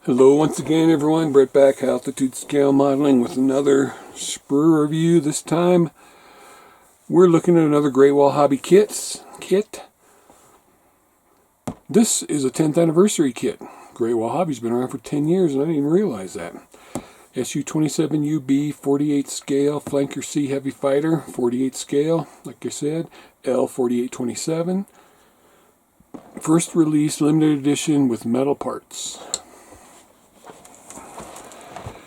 Hello once again everyone, Brett back, altitude scale modeling with another Sprue review. This time we're looking at another Great Wall Hobby kit. This is a 10th anniversary kit. Great Wall Hobby's been around for 10 years and I didn't even realize that. SU27 UB 48 scale flanker C heavy fighter, 48 scale, like I said, L4827. First release limited edition with metal parts.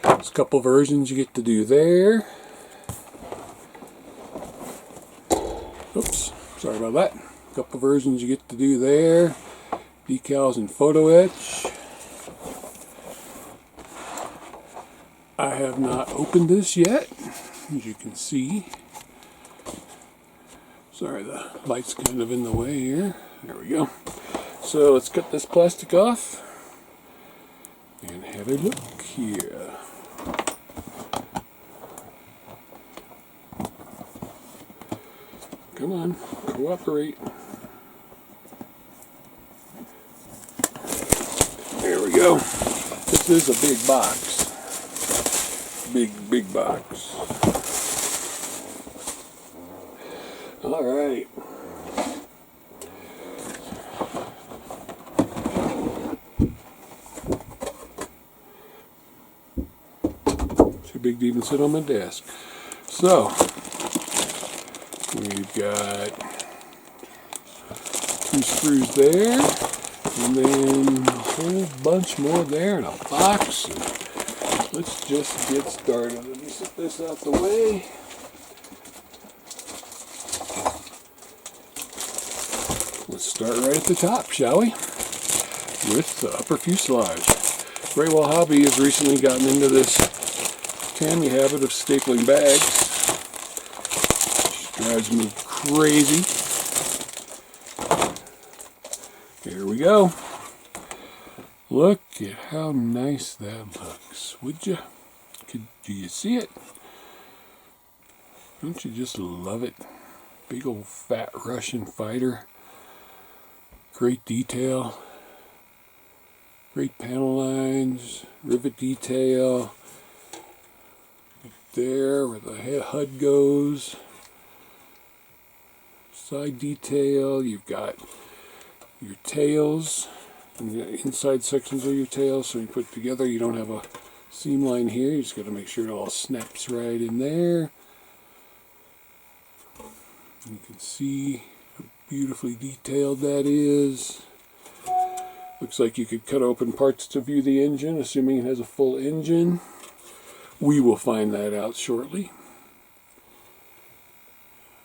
There's a couple versions you get to do there. Oops, sorry about that. A couple versions you get to do there. Decals and photo etch. I have not opened this yet, as you can see. Sorry, the light's kind of in the way here. There we go. So let's cut this plastic off and have a look here. Come on, cooperate. There we go. This is a big box. Big box. Alright. Too big to even sit on my desk. So, we've got 2 screws there, and then a whole bunch more there in a box. Let's just get started. Let me set this out the way. Let's start right at the top, shall we? With the upper fuselage. Great Wall Hobby has recently gotten into this Tammy habit of stapling bags. Drives me crazy. Here we go. Look at how nice that looks. Would you? Do you see it? Don't you just love it? Big old fat Russian fighter. Great detail. Great panel lines. Rivet detail. There where the HUD goes. Side detail, you've got your tails and the inside sections of your tails, so you put it together, you don't have a seam line here, you just got to make sure it all snaps right in there. You can see how beautifully detailed that is. Looks like you could cut open parts to view the engine, assuming it has a full engine. We will find that out shortly.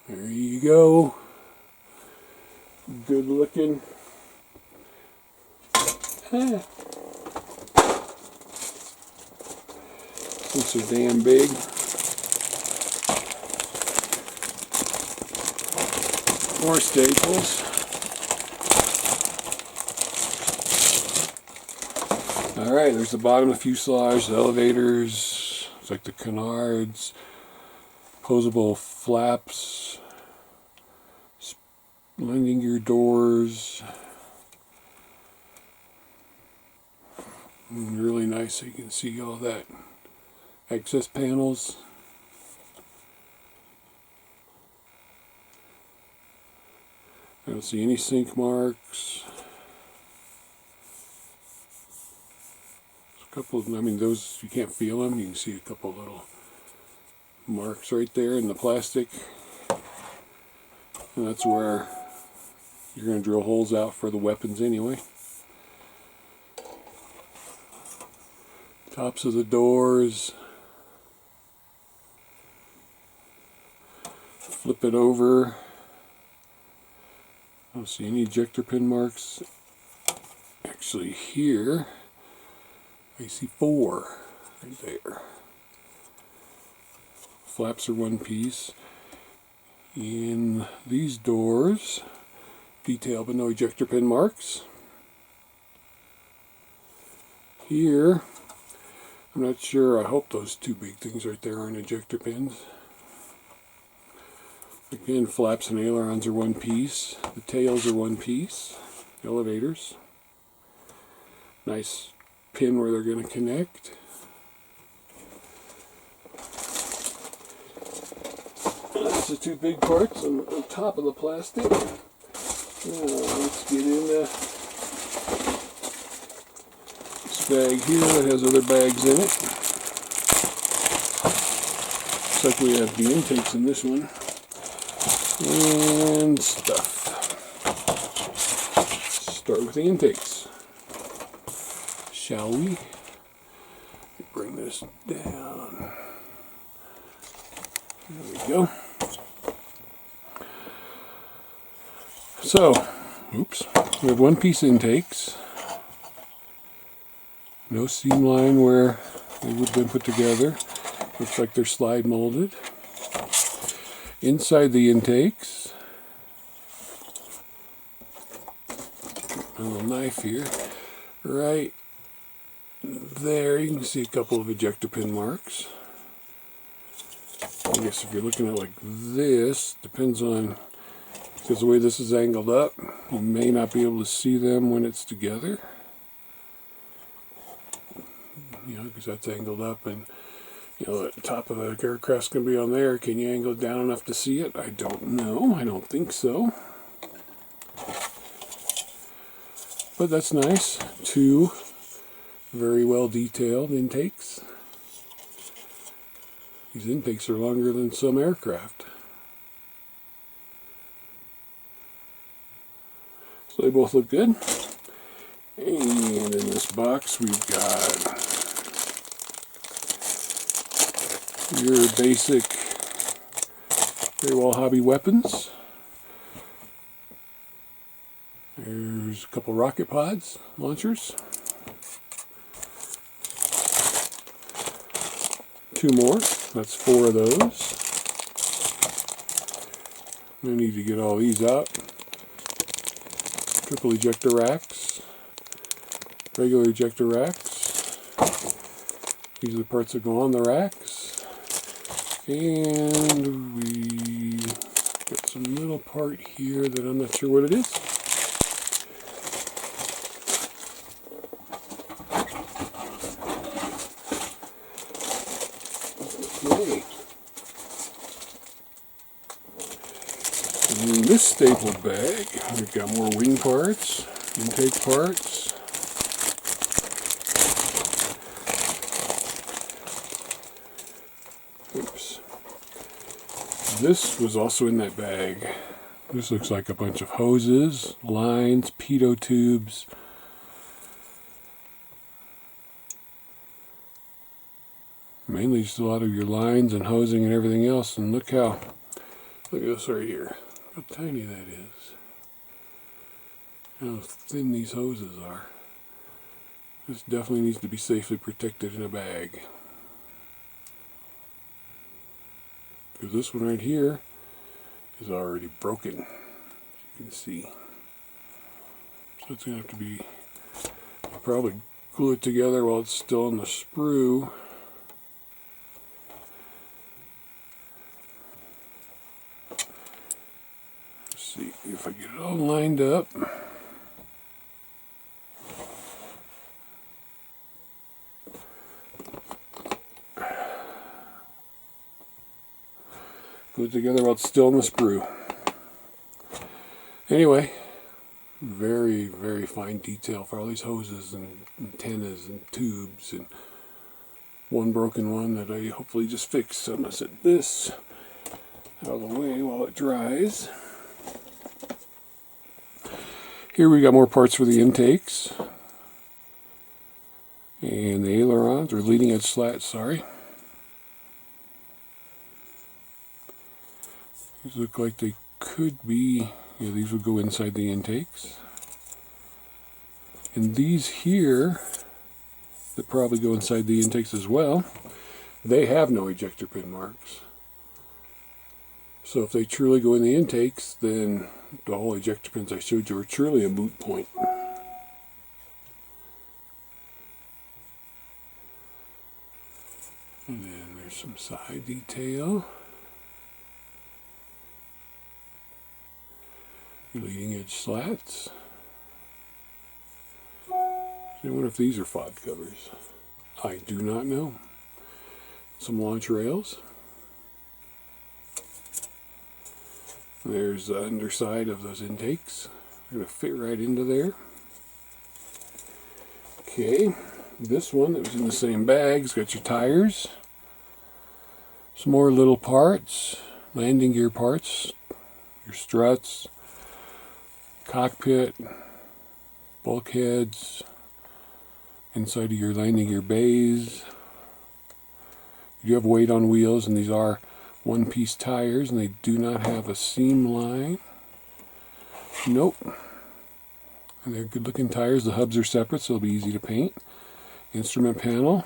There you go. Good looking. These are damn big. More staples. Alright, there's the bottom of the fuselage, the elevators, it's like the canards, posable flaps, landing gear doors. Really nice, so you can see all that. Access panels. I don't see any sink marks. There's a couple of, I mean, those, you can't feel them. You can see a couple little marks right there in the plastic. And that's where you're going to drill holes out for the weapons anyway. Tops of the doors. Flip it over. I don't see any ejector pin marks. Actually here, I see 4 right there. Flaps are one piece. In these doors, detail but no ejector pin marks. Here, I'm not sure, I hope those 2 big things right there aren't ejector pins. Again, flaps and ailerons are one piece. The tails are one piece. Elevators. Nice pin where they're going to connect. That's the two big parts on top of the plastic. Now let's get into this bag here that has other bags in it. Looks like we have the intakes in this one. And stuff. Start with the intakes. Shall we? Bring this down. There we go. So, oops, we have one piece intakes. No seam line where they would have been put together. Looks like they're slide molded. Inside the intakes, a little knife here, right there you can see a couple of ejector pin marks. I guess if you're looking at it like this, depends on, because the way this is angled up, you may not be able to see them when it's together. You know, because that's angled up, and you know, the top of the aircraft's going to be on there. Can you angle it down enough to see it? I don't know. I don't think so. But that's nice. Two very well detailed intakes. These intakes are longer than some aircraft. So they both look good. And in this box we've got your basic Great Hobby weapons. There's a couple rocket pods, launchers. Two more, that's 4 of those. I need to get all these out. Triple ejector racks, regular ejector racks. These are the parts that go on the racks. And we got some little part here that I'm not sure what it is. Okay. And in this stapled bag, we've got more wing parts, intake parts. Oops. This was also in that bag. This looks like a bunch of hoses, lines, pitot tubes. Mainly just a lot of your lines and hosing and everything else. And look at this right here. How tiny that is. How thin these hoses are. This definitely needs to be safely protected in a bag. Because this one right here is already broken, as you can see. So it's going to have to be, I'll probably glue it together while it's still in the sprue. Let's see if I get it all lined up. Glue it together while it's still in the sprue. Anyway, very, very fine detail for all these hoses and antennas and tubes, and one broken one that I hopefully just fixed. So I'm going to set this out of the way while it dries. Here we got more parts for the intakes and the ailerons, or leading edge slats, sorry. These look like they could be, yeah, these would go inside the intakes. And these here, that probably go inside the intakes as well, they have no ejector pin marks. So if they truly go in the intakes, then the whole ejector pins I showed you are truly a moot point. And then there's some side detail. Leading edge slats. So I wonder if these are fob covers. I do not know. Some launch rails. There's the underside of those intakes. They're going to fit right into there. Okay, this one that was in the same bag's got your tires. Some more little parts, landing gear parts, your struts, cockpit, bulkheads, inside of your landing gear bays. You do have weight on wheels, and these are one-piece tires, and they do not have a seam line. Nope. And they're good-looking tires. The hubs are separate, so they'll be easy to paint. Instrument panel.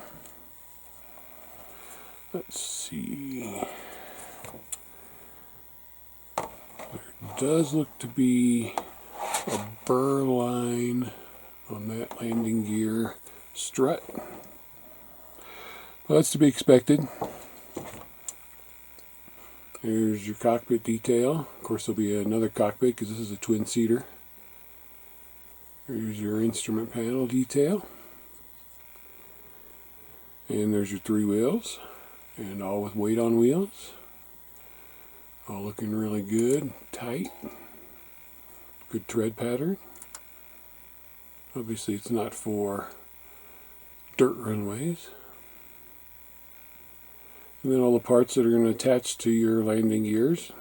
Let's see. There does look to be a burr line on that landing gear strut. Well, that's to be expected. Here's your cockpit detail. Of course, there'll be another cockpit because this is a twin-seater. Here's your instrument panel detail. And there's your three wheels. And all with weight on wheels. All looking really good, tight. Good tread pattern. Obviously it's not for dirt runways. And then all the parts that are going to attach to your landing gears.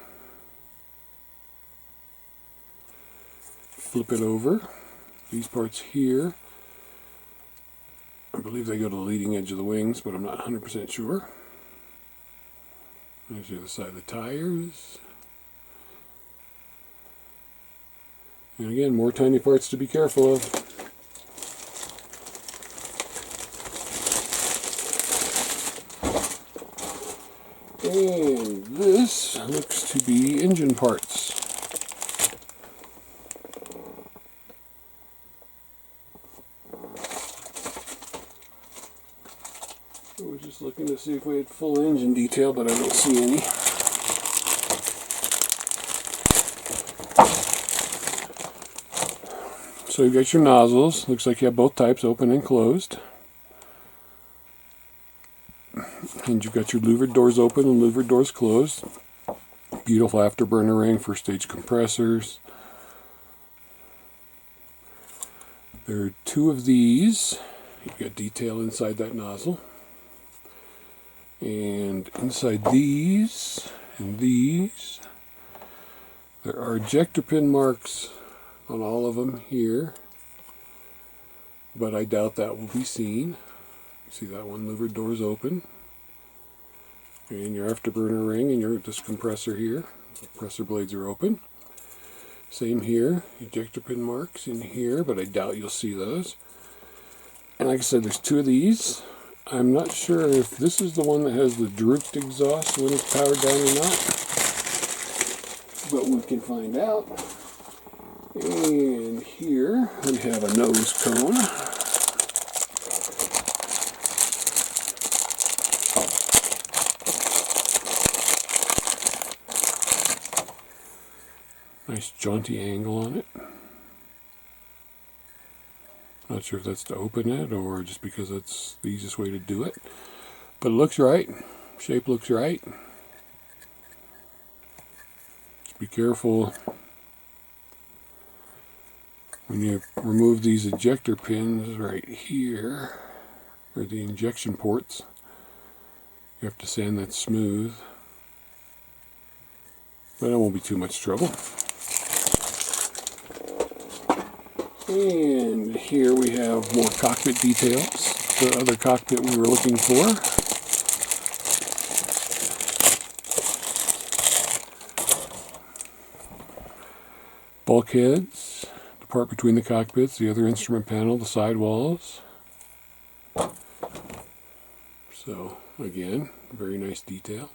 Flip it over. These parts here, I believe they go to the leading edge of the wings, but I'm not 100% sure. There's the other side of the tires. And again, more tiny parts to be careful of. And this looks to be engine parts. I was just looking to see if we had full engine detail, but I don't see any. So you've got your nozzles. Looks like you have both types, open and closed. And you've got your louvered doors open and louvered doors closed. Beautiful afterburner ring for stage compressors. There are two of these. You've got detail inside that nozzle. And inside these and these, there are ejector pin marks on all of them here, but I doubt that will be seen. You see that one, louvered doors open. And your afterburner ring and your this compressor here. Compressor blades are open. Same here, ejector pin marks in here, but I doubt you'll see those. And like I said, there's two of these. I'm not sure if this is the one that has the drooped exhaust when it's powered down or not, but we can find out. And here we have a nose cone. Nice jaunty angle on it. Not sure if that's to open it or just because that's the easiest way to do it. But it looks right. Shape looks right. Just be careful when you remove these ejector pins right here, or the injection ports. You have to sand that smooth. But it won't be too much trouble. And here we have more cockpit details, the other cockpit we were looking for. Bulkheads, the part between the cockpits, the other instrument panel, the sidewalls. So again, very nice detail.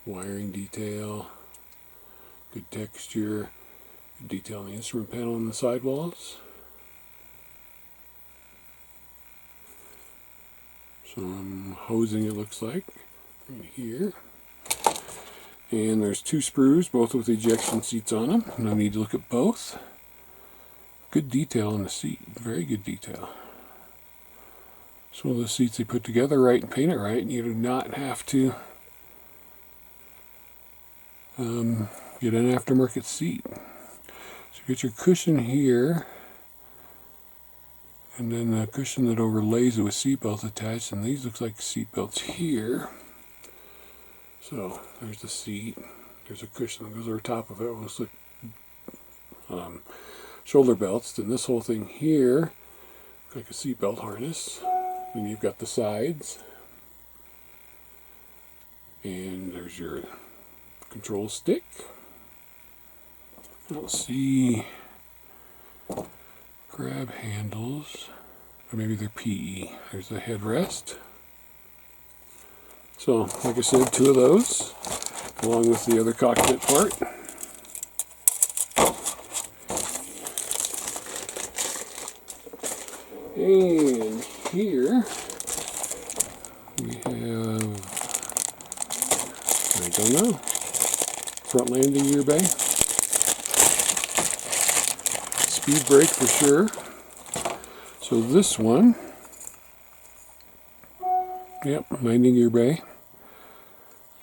Wiring detail, good texture. Detail on the instrument panel and the sidewalls. Some hosing, it looks like, right here. And there's two sprues, both with ejection seats on them. No need to look at both. Good detail on the seat, very good detail. It's one of those seats they put together right and paint it right, and you do not have to get an aftermarket seat. So you get your cushion here, and then a cushion that overlays it with seat belts attached, and these looks like seat belts here. So there's the seat, there's a cushion that goes over top of it. It looks like shoulder belts. Then this whole thing here, like a seat belt harness. And you've got the sides, and there's your control stick. I don't see grab handles, or maybe they're PE. There's the headrest. So, like I said, 2 of those, along with the other cockpit part. And here we have, I don't know, front landing gear bay. Speed brake for sure. So this one, yep, landing gear bay.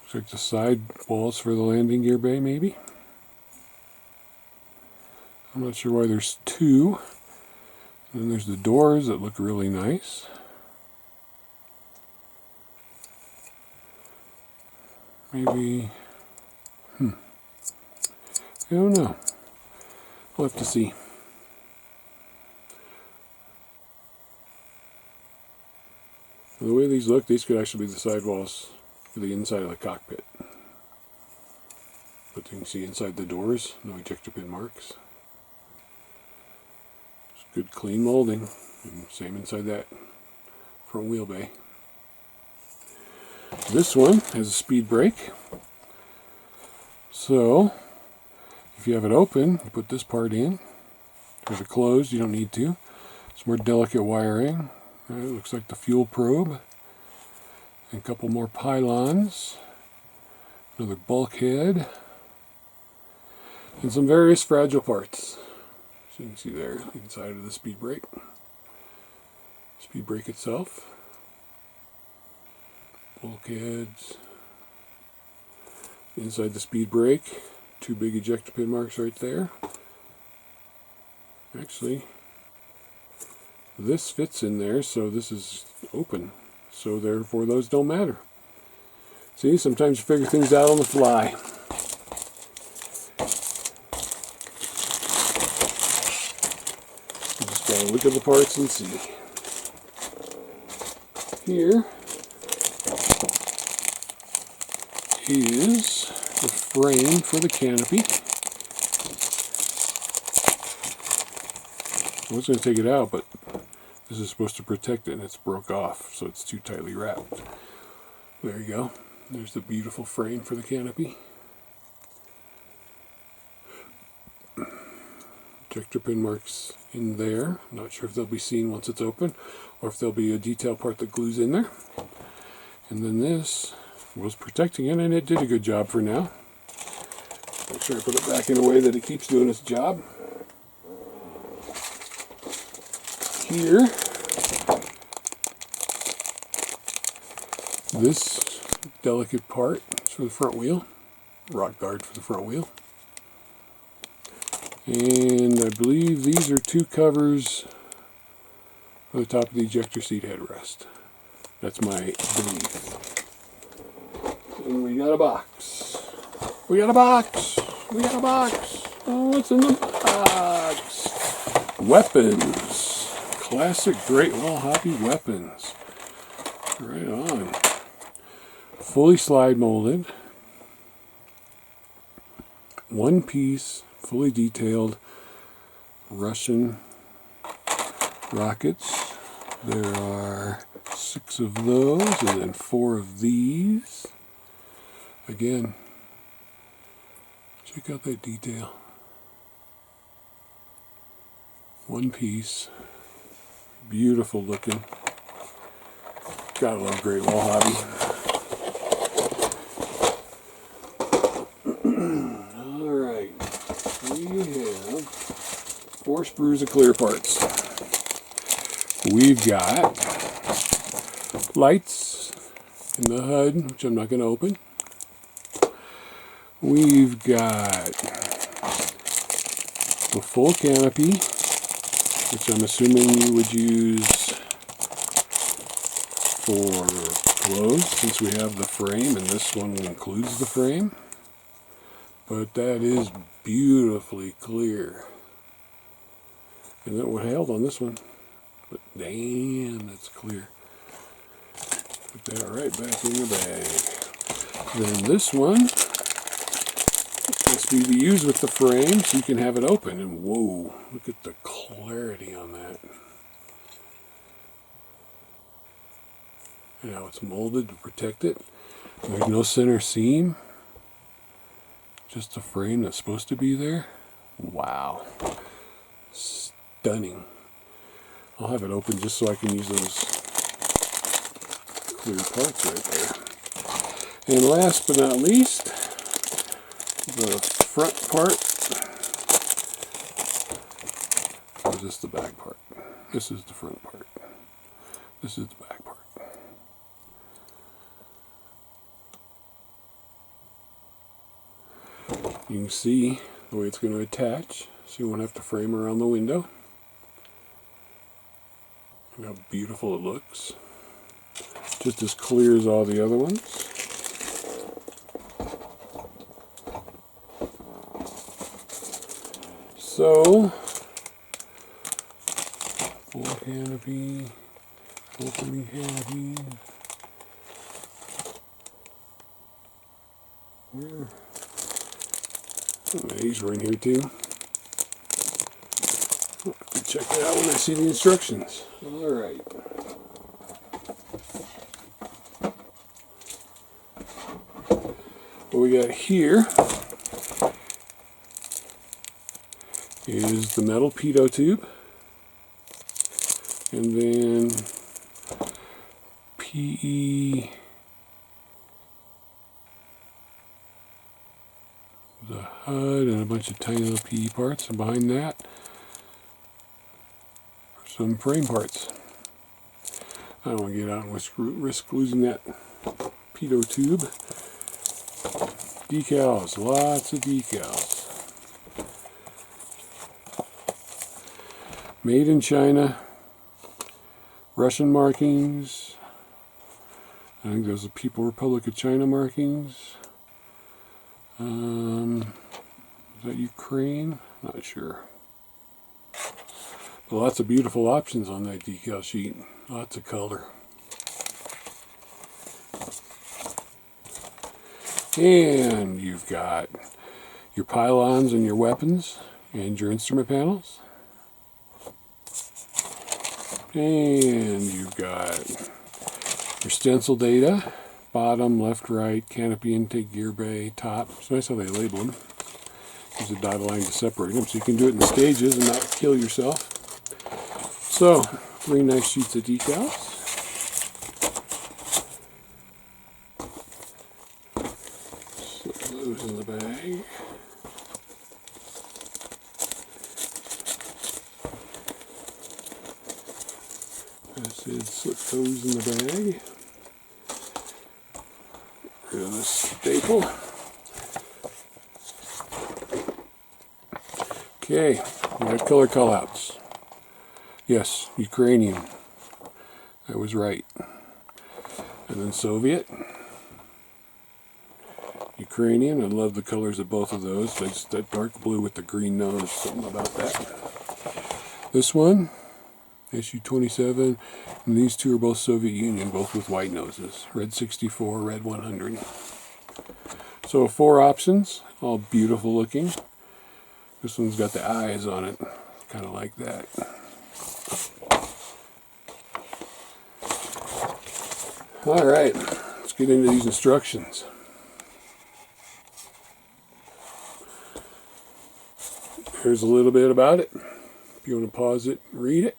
Looks like the side walls for the landing gear bay, maybe. I'm not sure why there's 2. And then there's the doors that look really nice. Maybe, I don't know. We'll have to see. The way these look, these could actually be the sidewalls for the inside of the cockpit. But you can see inside the doors, no ejector pin marks. It's good clean molding, and same inside that front wheel bay. This one has a speed brake. So, if you have it open, you put this part in. If it's closed, you don't need to. It's more delicate wiring. It looks like the fuel probe. And a couple more pylons. Another bulkhead. And some various fragile parts. So you can see there, inside of the speed brake. Speed brake itself. Bulkheads. Inside the speed brake, 2 big ejector pin marks right there. Actually, this fits in there, so this is open. So therefore those don't matter. See, sometimes you figure things out on the fly. You just gotta look at the parts and see. Here is the frame for the canopy. I was going to take it out, but this is supposed to protect it, and it's broke off, so it's too tightly wrapped. There you go. There's the beautiful frame for the canopy. Ejector pin marks in there. Not sure if they'll be seen once it's open, or if there'll be a detail part that glues in there. And then this was protecting it, and it did a good job for now. Make sure I put it back in a way that it keeps doing its job. Here, this delicate part is for the front wheel, rock guard for the front wheel. And I believe these are 2 covers for the top of the ejector seat headrest. That's my belief. And we got a box. We got a box. We got a box. Oh, what's in the box? Weapons. Classic Great Wall Hobby weapons. Right on. Fully slide molded. 1 piece, fully detailed Russian rockets. There are 6 of those, and then 4 of these. Again, check out that detail. 1 piece. Beautiful looking. Gotta love Great Wall Hobby. Alright. We have 4 sprues of clear parts. We've got lights in the HUD, which I'm not going to open. We've got the full canopy, which I'm assuming you would use for clothes, since we have the frame, and this one includes the frame. But that is beautifully clear. And that would held on this one. But damn, that's clear. Put that right back in the bag. Then this one must be used with the frame, so you can have it open. And whoa, look at the clarity on that. And how it's molded to protect it. There's no center seam. Just a frame that's supposed to be there. Wow. Stunning. I'll have it open just so I can use those clear parts right there. And last but not least, the front part. Or is this the back part? This is the front part. This is the back part. You can see the way it's going to attach, so you won't have to frame around the window. Look how beautiful it looks. Just as clear as all the other ones. So, full canopy, opening canopy. Where? These were in here too. I'll have to check it out when I see the instructions. Alright. What we got here is the metal pitot tube. And then PE, the HUD, and a bunch of tiny little PE parts, and behind that are some frame parts. I don't want to get out and risk losing that pitot tube. Decals, lots of decals. Made in China. Russian markings. I think there's a People Republic of China markings. Is that Ukraine? Not sure. But lots of beautiful options on that decal sheet. Lots of color. And you've got your pylons and your weapons and your instrument panels. And you've got your stencil data, bottom, left, right, canopy, intake, gear bay, top. It's nice how they label them. Use a dotted line to separate them, so you can do it in stages and not kill yourself. So, 3 nice sheets of decals. Slip those in the bag. I said slip those in the bag. Rid of this staple. Okay, we got color callouts. Yes, Ukrainian. I was right. And then Soviet. Ukrainian. I love the colors of both of those. That's that dark blue with the green nose. Something about that. This one, SU27, and these two are both Soviet Union, both with white noses. Red 64, red 100. So 4 options, all beautiful looking. This one's got the eyes on it, kind of like that. Alright, let's get into these instructions. Here's a little bit about it. If you want to pause it and read it.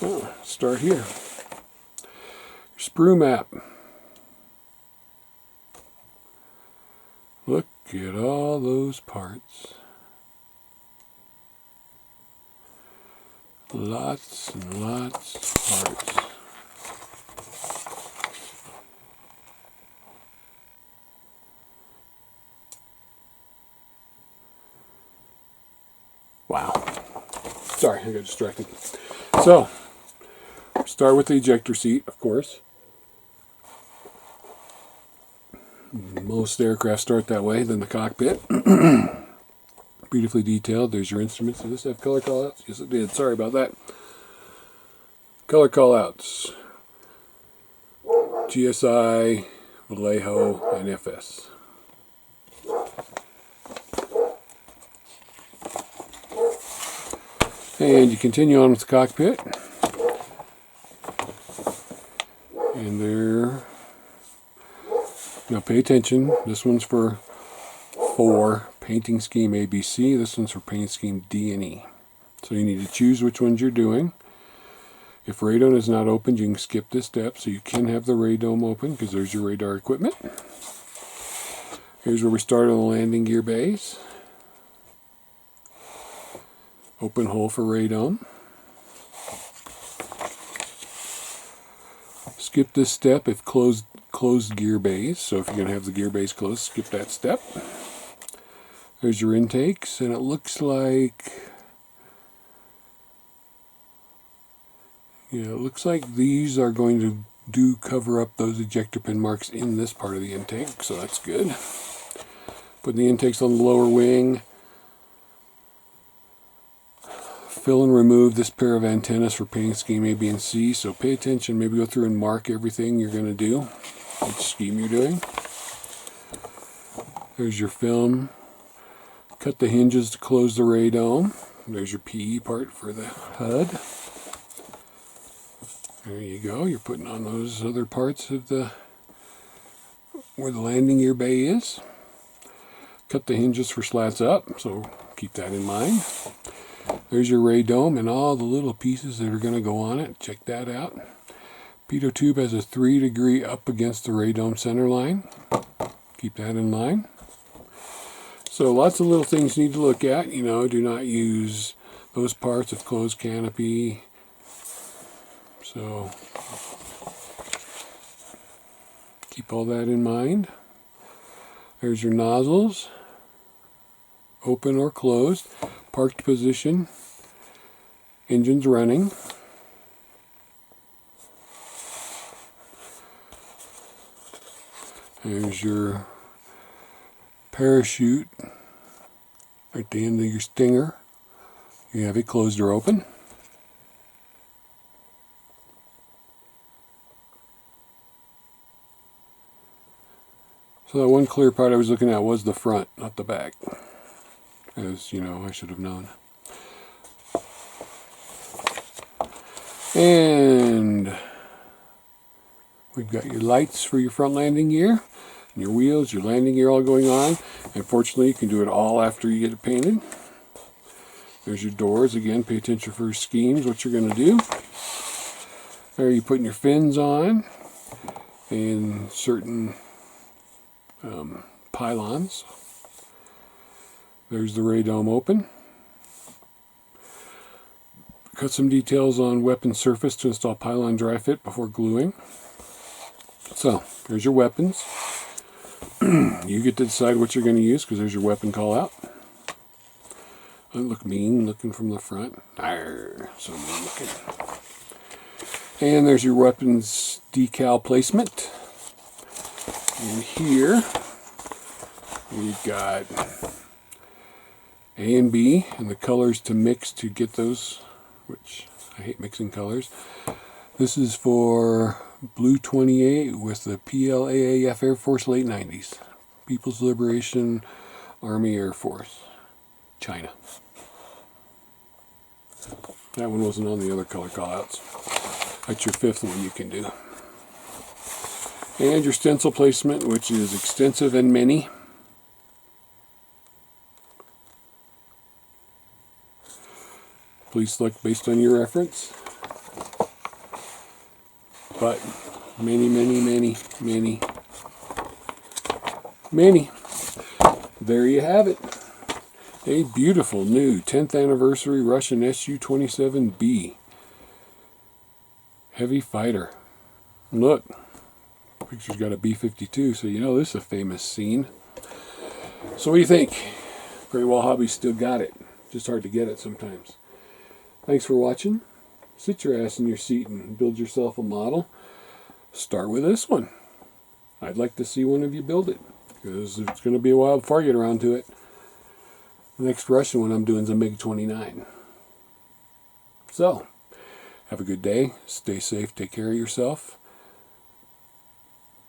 Oh, start here. Your sprue map. Look at all those parts. Lots and lots of parts. Wow. Sorry, I got distracted. So, start with the ejector seat, of course. Most aircraft start that way, then the cockpit. Beautifully detailed. There's your instruments. Did this have color callouts? Yes, it did. Sorry about that. Color callouts. GSI, Vallejo, and FS. And you continue on with the cockpit. And there. Now pay attention. This one's for painting scheme ABC. This one's for painting scheme D and E. So you need to choose which ones you're doing. If radome is not opened, you can skip this step. So you can have the radome open because there's your radar equipment. Here's where we start on the landing gear base. Open hole for radome. Skip this step if closed gear base. So if you're going to have the gear base closed, skip that step. There's your intakes, and it looks like, these are going to cover up those ejector pin marks in this part of the intake, so that's good. Put the intakes on the lower wing. Fill and remove this pair of antennas for painting scheme A, B, and C. So pay attention. Maybe go through and mark everything you're going to do, each scheme you're doing. There's your film. Cut the hinges to close the radome. There's your PE part for the HUD. There you go. You're putting on those other parts of where the landing gear bay is. Cut the hinges for slats up, so keep that in mind. There's your radome and all the little pieces that are going to go on it. Check that out. Pitot tube has a 3-degree up against the radome center line. Keep that in mind. So lots of little things you need to look at. Do not use those parts of closed canopy. So keep all that in mind. There's your nozzles. Open or closed. Parked position. Engine's running. There's your parachute at the end of your stinger. You have it closed or open. So that one clear part I was looking at was the front, not the back. As you know, I should have known. And we've got your lights for your front landing gear, and your wheels, your landing gear all going on. And fortunately, you can do it all after you get it painted. There's your doors. Again, pay attention for schemes, what you're going to do. There you're putting your fins on and certain pylons. There's the radome open. Cut some details on weapon surface to install pylon dry fit before gluing. So, there's your weapons. You get to decide what you're going to use because there's your weapon call out. Doesn't look mean looking from the front. Arr, so mean looking. And there's your weapons decal placement. And here we've got A and B and the colors to mix to get those, which I hate mixing colors. This is for Blue 28 with the PLAAF Air Force late 90s. People's Liberation Army Air Force. China. That one wasn't on the other color callouts. That's your fifth one you can do. And your stencil placement, which is extensive and many. Please select based on your reference. But many, many, many, many, many. there you have it. A beautiful new 10th anniversary Russian SU27B heavy fighter. Look, picture's got a B-52, so you know this is a famous scene. So what do you think? Great Wall Hobby still got it. Just hard to get it sometimes. Thanks for watching. Sit your ass in your seat and build yourself a model. Start with this one. I'd like to see one of you build it, because it's going to be a while before I get around to it. The next Russian one I'm doing is a MiG-29. So, have a good day. Stay safe. Take care of yourself.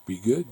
Be good.